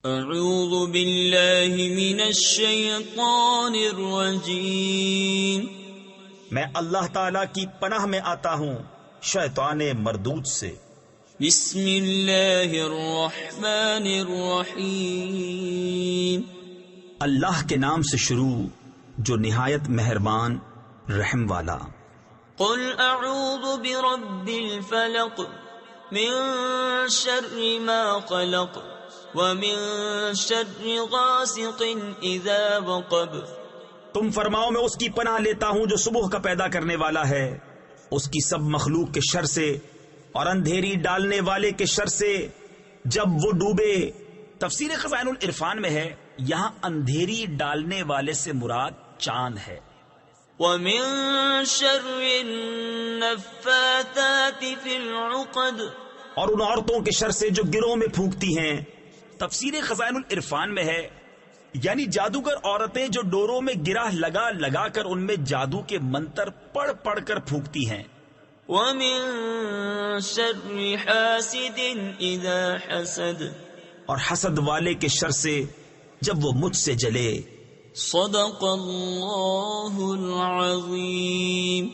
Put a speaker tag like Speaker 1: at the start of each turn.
Speaker 1: اعوذ باللہ من الشیطان الرجیم،
Speaker 2: میں اللہ تعالی کی پناہ میں آتا ہوں شیطان مردود سے۔
Speaker 1: بسم اللہ الرحمن الرحیم،
Speaker 2: اللہ کے نام سے شروع جو نہایت مہربان رحم والا۔
Speaker 1: قل اعوذ برب الفلق من شر ما خلق ومن شر غاسق اذا وقب۔
Speaker 2: تم فرماؤ میں اس کی پناہ لیتا ہوں جو صبح کا پیدا کرنے والا ہے، اس کی سب مخلوق کے شر سے، اور اندھیری ڈالنے والے کے شر سے جب وہ ڈوبے۔ تفسیر خزائن العرفان میں ہے یہاں اندھیری ڈالنے والے سے مراد چاند ہے۔
Speaker 1: ومن شر النفاثات في العقد،
Speaker 2: اور ان عورتوں کے شر سے جو گروہ میں پھونکتی ہیں۔ تفسیر خزائن العرفان میں ہے یعنی جادوگر عورتیں جو ڈوروں میں گرہ لگا لگا کر ان میں جادو کے منتر پڑھ پڑھ کر پھونکتی ہیں۔
Speaker 1: ومن شر حاسد اذا حسد،
Speaker 2: اور حسد والے کے شر سے جب وہ مجھ سے جلے۔
Speaker 1: صدق اللہ العظیم۔